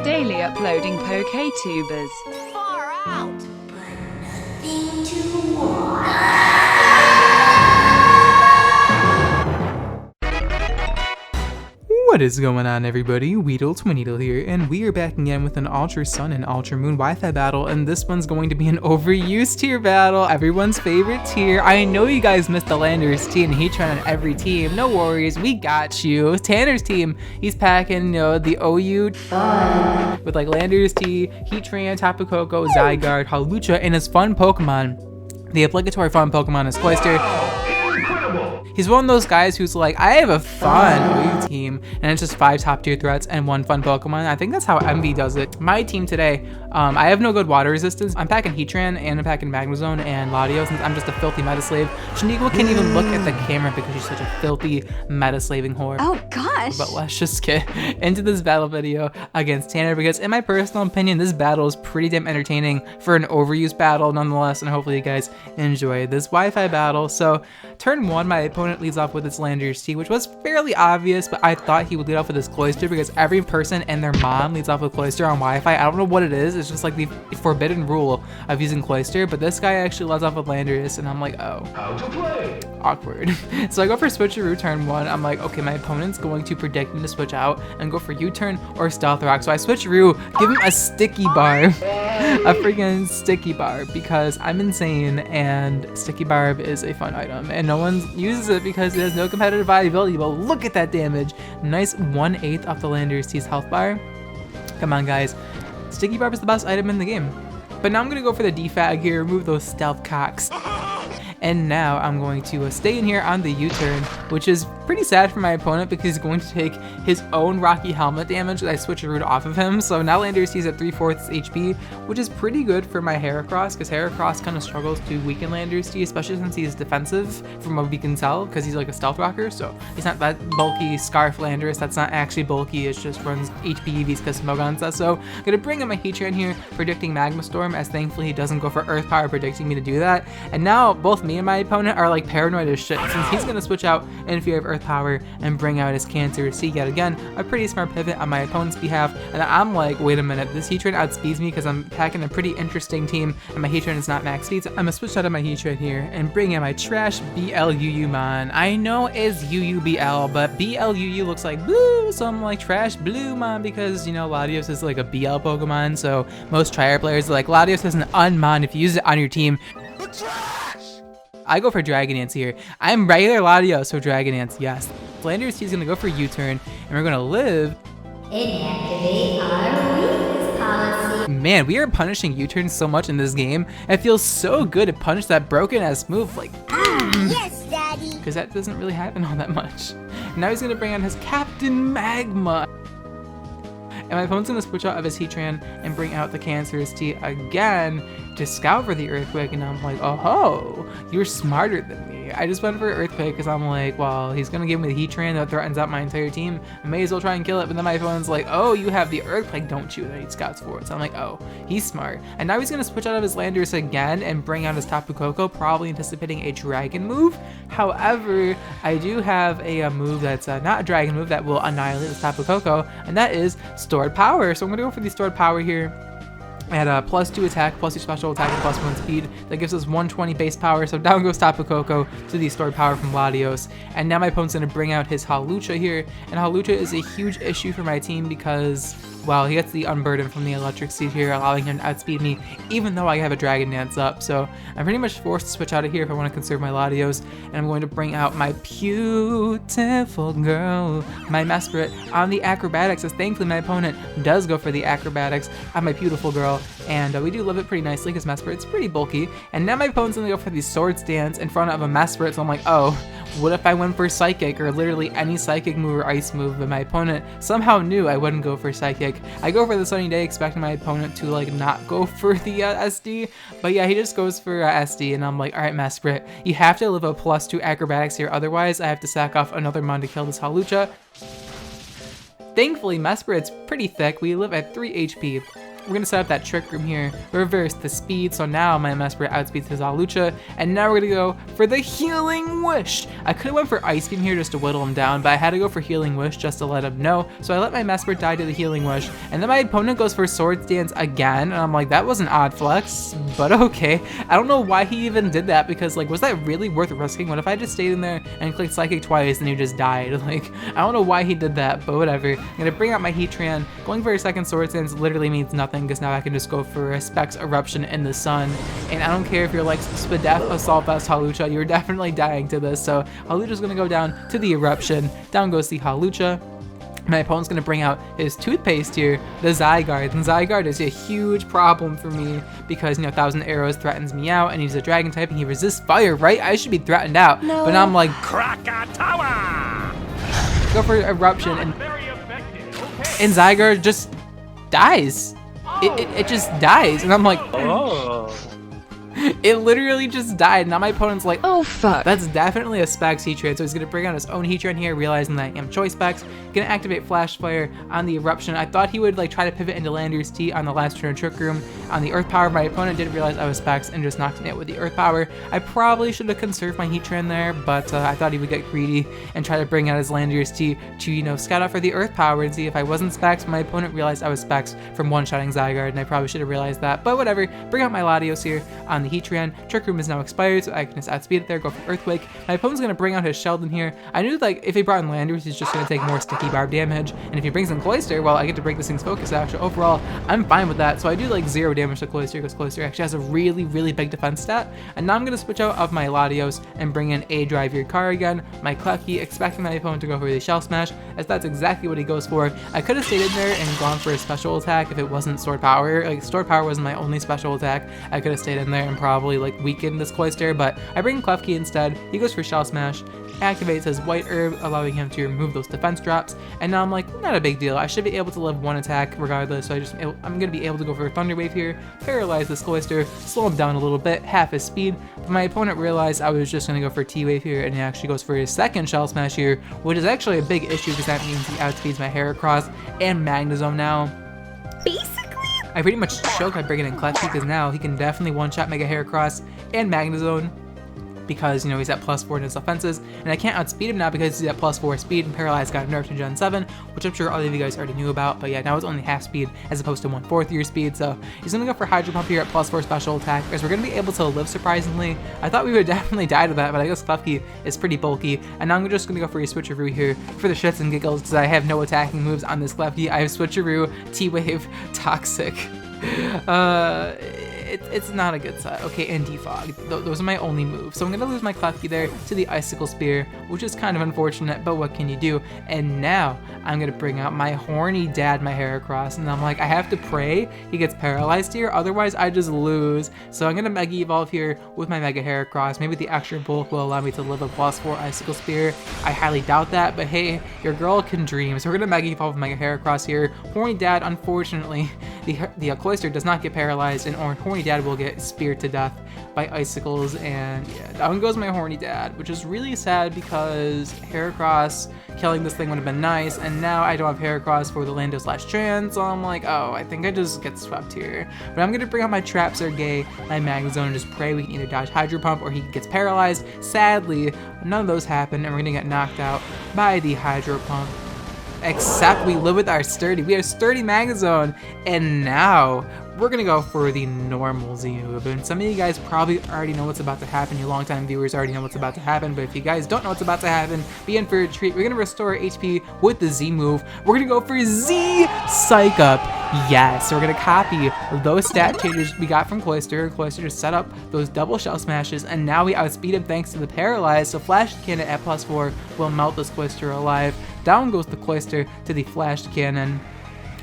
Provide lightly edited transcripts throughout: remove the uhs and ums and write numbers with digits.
daily uploading Poketubers. Far out! Nothing to watch. What is going on, everybody? WeedleTwineedle here, and we are back again with an Ultra Sun and Ultra Moon Wi-Fi battle, and this one's going to be an overused tier battle, everyone's favorite tier. I know you guys missed the Landorus-T and Heatran on every team. No worries, we got you. Tanner's team, he's packing, the OU with like Landorus-T, Heatran, Tapu Koko, Zygarde, Hawlucha, and his fun Pokemon. The obligatory fun Pokemon is Cloyster. He's one of those guys who's like, I have a fun OU team, and it's just 5 top tier threats and 1 fun Pokemon. I think that's how MV does it. My team today, I have no good water resistance. I'm packing Heatran and I'm packing Magnezone and Latios since I'm just a filthy meta slave. Shaniqua can't even look at the camera because she's such a filthy meta slaving whore. Oh gosh. But let's just get into this battle video against Tanner because in my personal opinion, this battle is pretty damn entertaining for an overused battle nonetheless, and hopefully you guys enjoy this Wi-Fi battle. So turn 1, my opponent leads off with its Landorus-T, which was fairly obvious, but I thought he would lead off with his Cloyster because every person and their mom leads off with Cloyster on Wi-Fi. I don't know what it is. It's just like the forbidden rule of using Cloyster, but this guy actually leads off with Landorus, and I'm like, oh. How to play? Awkward. So I go for Switcheroo turn 1. I'm like, okay, my opponent's going to predict me to switch out and go for U-turn or Stealth Rock. So I Switcheroo, give him a Sticky Barb. A freaking Sticky Barb because I'm insane and Sticky Barb is a fun item and no one uses it because it has no competitive viability, but look at that damage. Nice 1/8 off the Landorus-T's health bar. Come on guys, Sticky Barb is the best item in the game. But now I'm gonna go for the defag here, remove those stealth cocks. And now I'm going to stay in here on the U-turn, which is pretty sad for my opponent because he's going to take his own Rocky Helmet damage that I Switcherooed off of him. So now Landorus-T's at 3/4 HP, which is pretty good for my Heracross because Heracross kind of struggles to weaken Landorus-T, especially since he's defensive from what we can tell because he's like a stealth rocker. So he's not that bulky Scarf Landorus. That's not actually bulky. It just runs HP EVs because Smogon says so. I'm going to bring in my Heatran here, predicting Magma Storm, as thankfully he doesn't go for Earth Power, predicting me to do that. And now both me and my opponent are like paranoid as shit since he's going to switch out in fear of Earth Power and bring out his Cancer-C yet again. A pretty smart pivot on my opponent's behalf, and I'm like, wait a minute, this Heatran outspeeds me because I'm packing a pretty interesting team and my Heatran is not max speed, so I'm gonna switch out of my Heatran here and bring in my trash BLUU-mon. I know it's UUBL, but BLUU looks like blue, so I'm like trash blue mon because, Latios is like a BL Pokemon, so most Trier players are like, Latios is an unmon if you use it on your team. I go for Dragon Dance here. I'm regular Latios, so Dragon Dance, yes. Landorus-T is gonna go for U-turn, and we're gonna live. Inactivate our weakness policy. Man, we are punishing U-turns so much in this game. It feels so good to punish that broken ass move, like Yes, Daddy. because that doesn't really happen all that much. Now he's gonna bring out his Captain Magma. And my opponent's gonna switch out of his Heatran and bring out the Cancerous-T again to scout for the Earthquake, and I'm like, oh, you're smarter than me. I just went for Earthquake because I'm like, well, he's gonna give me the Heatran that threatens out my entire team. I may as well try and kill it, but then my opponent's like, oh, you have the Earthquake, don't you? And he scouts for it. So I'm like, oh, he's smart. And now he's gonna switch out of his Landorus again and bring out his Tapu Koko, probably anticipating a Dragon move. However, I do have a move that's not a Dragon move that will annihilate this Tapu Koko, and that is Stored Power. So I'm gonna go for the Stored Power here. At +2 attack, +2 special attack, and +1 speed. That gives us 120 base power, so down goes Tapu Koko to the stored power from Latios. And now my opponent's going to bring out his Hawlucha here, and Hawlucha is a huge issue for my team because, well, he gets the Unburden from the Electric Seed here, allowing him to outspeed me, even though I have a Dragon Dance up. So I'm pretty much forced to switch out of here if I want to conserve my Latios, and I'm going to bring out my beautiful girl, my Mesprit, on the Acrobatics, as thankfully my opponent does go for the Acrobatics on my beautiful girl. And we do live it pretty nicely because Mesprit's pretty bulky. And now my opponent's gonna go for the Sword Stance in front of a Mesprit, so I'm like, oh, what if I went for Psychic or literally any Psychic move or Ice move? But my opponent somehow knew I wouldn't go for Psychic. I go for the Sunny Day expecting my opponent to like not go for the SD, but yeah, he just goes for SD, and I'm like, all right, Mesprit, you have to live a +2 Acrobatics here, otherwise I have to sack off another mon to kill this Hawlucha. Thankfully, Mesprit's pretty thick. We live at 3 HP. we're gonna set up that Trick Room here, reverse the speed, so now my Mesprit outspeeds his Hawlucha, and now we're gonna go for the Healing Wish. I could've went for Ice Beam here just to whittle him down, but I had to go for Healing Wish just to let him know, so I let my Mesprit die to the Healing Wish, and then my opponent goes for Swords Dance again, and I'm like, that was an odd flex, but okay. I don't know why he even did that, because like, was that really worth risking? What if I just stayed in there and clicked Psychic twice and he just died? Like, I don't know why he did that, but whatever. I'm gonna bring out my Heatran. Going for a second Swords Dance literally means nothing, because now I can just go for a Specs Eruption in the sun, and I don't care if you're like Spadef Assault Vest Hawlucha, you're definitely dying to this, so Hawlucha's gonna go down to the Eruption. Down goes the Hawlucha. My opponent's gonna bring out his toothpaste here, the Zygarde, and Zygarde is a huge problem for me because, you know, Thousand Arrows threatens me out, and he's a dragon type and he resists fire, right? I should be threatened out, No. but now I'm like, Krakatawa! go for Eruption, and Zygarde just dies. It just dies, and I'm like, Oh. it literally just died. Now my opponent's like, Oh fuck. that's definitely a Specs Heatran, so he's gonna bring out his own Heatran here, realizing that I am Choice Specs. Gonna activate Flash Fire on the Eruption. I thought he would like try to pivot into Landorus-T on the last turn of Trick Room. On the Earth Power, my opponent didn't realize I was Specs and just knocked me out with the Earth Power. I probably should have conserved my Heatran there, but I thought he would get greedy and try to bring out his Landorus-T to, you know, scout out for the Earth Power and see if I wasn't Specs. My opponent realized I was Specs from one-shotting Zygarde, and I probably should have realized that, but whatever. Bring out my Latios here on the Heatran. Trick Room is now expired, so I can just outspeed it there, go for Earthquake. My opponent's gonna bring out his Sheldon here. I knew like if he brought in Landorus, he's just gonna take more sticky barb damage, and if he brings in Cloyster, well, I get to break this thing's focus out. So overall, I'm fine with that. So I do like 0 damage to Cloyster because Cloyster actually has a really, really big defense stat. And now I'm gonna switch out of my Latios and bring in a Drive Your Car again, my Klefki, expecting my opponent to go for the Shell Smash, as that's exactly what he goes for. I could have stayed in there and gone for a special attack if it wasn't Sword Power. Like, Sword Power wasn't my only special attack. I could have stayed in there and probably like weakened this Cloyster, but I bring Klefki instead. He goes for Shell Smash, activates his White Herb, allowing him to remove those defense drops, and now I'm like, not a big deal. I should be able to live one attack regardless, so I'm gonna be able to go for a Thunder Wave here, paralyze this Cloyster, slow him down a little bit, half his speed, but my opponent realized I was just gonna go for T-Wave here, and he actually goes for his second Shell Smash here, which is actually a big issue because that means he outspeeds my Heracross and Magnezone now. Basically, I pretty much choked by bringing in Klefki because now he can definitely one-shot Mega Heracross and Magnezone, because, you know, he's at +4 in his offenses, and I can't outspeed him now because he's at +4 speed, and Paralyzed got nerfed in Gen 7, which I'm sure all of you guys already knew about, but yeah, now it's only half speed as opposed to 1/4 your speed, so he's gonna go for Hydro Pump here at +4 special attack, because we're gonna be able to live surprisingly. I thought we would definitely die to that, but I guess Klefki is pretty bulky, and now I'm just gonna go for a Switcheroo here for the shits and giggles, because I have no attacking moves on this Klefki. I have Switcheroo, T-Wave, Toxic. It's not a good set. Okay, and Defog. Those are my only moves. So I'm gonna lose my Klefki there to the Icicle Spear, which is kind of unfortunate, but what can you do? And now I'm gonna bring out my horny dad, my Heracross, and I'm like, I have to pray he gets paralyzed here, otherwise I just lose. So I'm gonna Mega Evolve here with my Mega Heracross. Maybe the extra bulk will allow me to live a +4 Icicle Spear. I highly doubt that, but hey, your girl can dream. So we're gonna Mega Evolve with Mega Heracross here. Horny dad, unfortunately, the Cloyster does not get paralyzed, and Horny Dad will get speared to death by icicles, and yeah, down goes my Horny Dad, which is really sad because Heracross killing this thing would have been nice, and now I don't have Heracross for the Lando/Tran, so I'm like, oh, I think I just get swept here. But I'm gonna bring out my Trap Sergei, my Magnezone, and just pray we can either dodge Hydro Pump or he gets paralyzed. Sadly, none of those happen, and we're gonna get knocked out by the Hydro Pump. Except we live with our Sturdy. We have Sturdy Magnezone, and now we're gonna go for the normal Z move. And some of you guys probably already know what's about to happen. You longtime viewers already know what's about to happen, but if you guys don't know what's about to happen, be in for a treat. We're gonna restore HP with the Z move. We're gonna go for Z Psych Up. Yes, so we're gonna copy those stat changes we got from Cloyster. Cloyster just set up those double Shell Smashes, and now we outspeed him thanks to the Paralyze. So Flash Cannon at +4 will melt this Cloyster alive. Down goes the Cloyster to the Flash Cannon,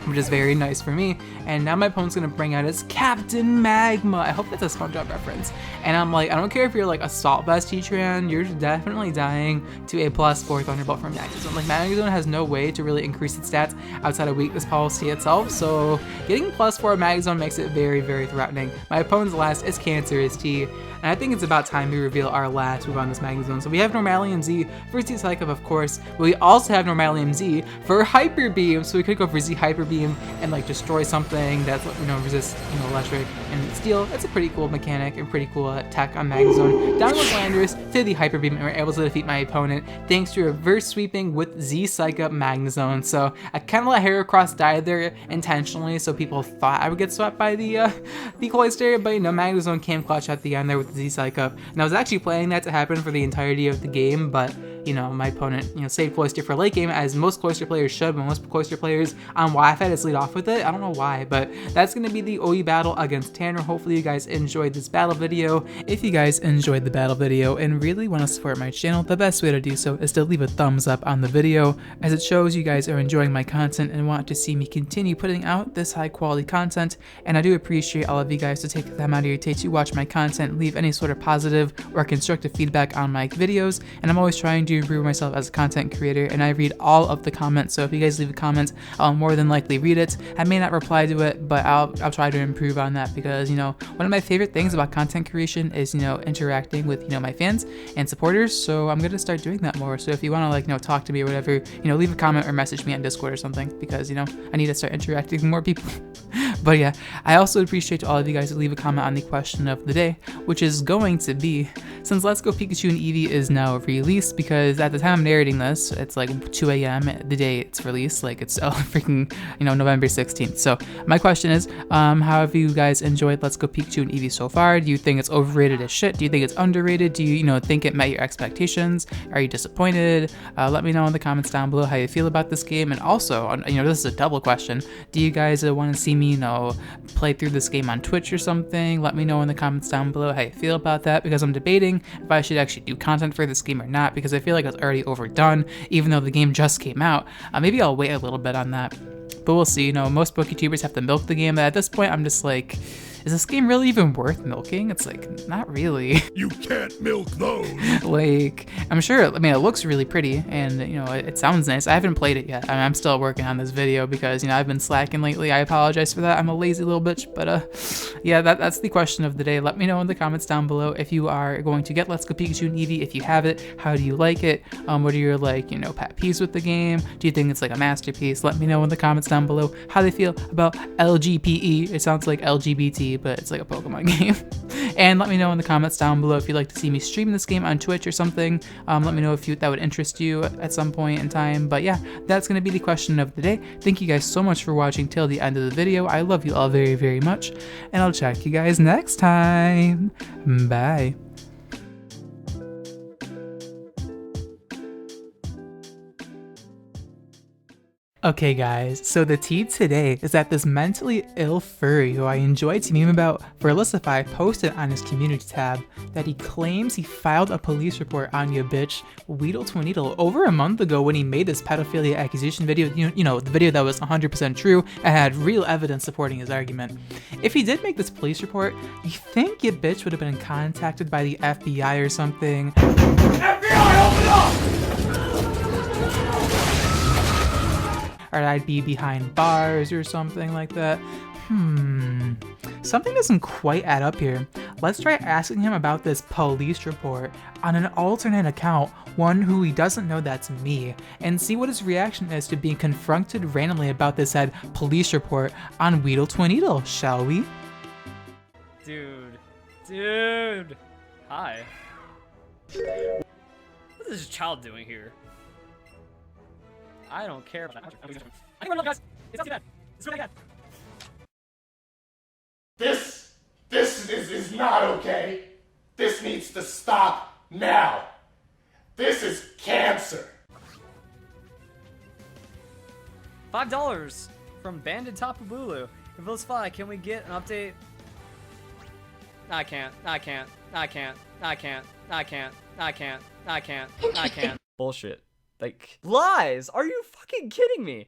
which is very nice for me. And now my opponent's gonna bring out his Captain Magma. I hope that's a SpongeBob reference. And I'm like, I don't care if you're like Assault Vest Heatran, you're definitely dying to a +4 Thunderbolt from Magnezone. Like, Magnezone has no way to really increase its stats outside of weakness policy itself, so getting +4 Magnezone makes it very, very threatening. My opponent's last is Cancerous T. And I think it's about time we reveal our last move on this Magnezone. So we have Normalium Z for Z Psych Up, of course, but we also have Normalium Z for Hyper Beam. So we could go for Z Hyper Beam and like destroy something that's, you know, resist, you know, electric and steel. That's a pretty cool mechanic and pretty cool tech on Magnezone. Down goes Landorus to the Hyper Beam, and we're able to defeat my opponent thanks to reverse sweeping with Z Psych Up Magnezone. So I kind of let Heracross die there intentionally, so people thought I would get swept by the Cloyster, but you know, Magnezone came clutch at the end there with the Z Psych Up. And I was actually planning that to happen for the entirety of the game, but you know, my opponent, you know, saved Cloyster for late game, as most Cloyster players should, but most Cloyster players on Wi-Fi just lead off with it. I don't know why, but that's going to be the OE battle against Tanner. Hopefully you guys enjoyed this battle video. If you guys enjoyed the battle video and really want to support my channel, the best way to do so is to leave a thumbs up on the video, as it shows you guys are enjoying my content and want to see me continue putting out this high quality content. And I do appreciate all of you guys to take the time out of your day to watch my content, leave any sort of positive or constructive feedback on my videos, and I'm always trying to improve myself as a content creator, and I read all of the comments. So if you guys leave a comment, I'll more than likely read it. I may not reply to it, but I'll try to improve on that, because you know, one of my favorite things about content creation is, you know, interacting with, you know, my fans and supporters. So I'm gonna start doing that more. So if you want to, like, you know, talk to me or whatever, you know, leave a comment or message me on Discord or something, because you know, I need to start interacting with more people. But yeah, I also appreciate all of you guys to leave a comment on the question of the day, which is going to be, since Let's Go Pikachu and Eevee is now released, because at the time I'm narrating this, it's like 2 a.m. the day it's released, like it's freaking, you know, November 16th. So my question is, how have you guys enjoyed Let's Go Pikachu and Eevee so far? Do you think it's overrated as shit? Do you think it's underrated? Do you, you know, think it met your expectations? Are you disappointed? Let me know in the comments down below how you feel about this game. And also, you know, this is a double question. Do you guys want to see me, you know, play through this game on Twitch or something? Let me know in the comments down below how you feel about that, because I'm debating if I should actually do content for this game or not, because I feel like it's already overdone, even though the game just came out. Maybe I'll wait a little bit on that, but we'll see. You know, most PokeTubers have to milk the game, but at this point I'm just like, is this game really even worth milking? It's like, not really. You can't milk those. Like, I'm sure, I mean, it looks really pretty, and you know, it sounds nice. I haven't played it yet. I'm still working on this video because, you know, I've been slacking lately. I apologize for that. I'm a lazy little bitch, but yeah, that's the question of the day. Let me know in the comments down below if you are going to get Let's Go Pikachu and Eevee. If you have it, how do you like it? What are your, like, you know, pet peeves with the game? Do you think it's like a masterpiece? Let me know in the comments down below how they feel about LGPE. It sounds like LGBT, but it's like a Pokemon game. And let me know in the comments down below if you'd like to see me stream this game on Twitch or something. Let me know if that would interest you at some point in time. But yeah, that's going to be the question of the day. Thank you guys so much for watching till the end of the video. I love you all very, very much, and I'll check you guys next time. Bye. Okay guys, so the tea today is that this mentally ill furry who I enjoy to meme about Verlicify posted on his community tab that he claims he filed a police report on you bitch, WeedleTwineedle, over a month ago when he made this pedophilia accusation video, you know, the video that was 100% true and had real evidence supporting his argument. If he did make this police report, you think your bitch would have been contacted by the FBI or something? FBI, open up! Or I'd be behind bars or something like that. Something doesn't quite add up here. Let's try asking him about this police report on an alternate account, one who he doesn't know that's me, and see what his reaction is to being confronted randomly about this said police report on WeedleTwineedle, shall we? Dude. Hi. What is this child doing here? I don't care. I can run, guys. It's not too bad. It's really bad. This is not okay. This needs to stop now. This is cancer. $5 from Banded Tapu Bulu. Villisify, can we get an update? I can't. Bullshit. Like, lies! Are you fucking kidding me?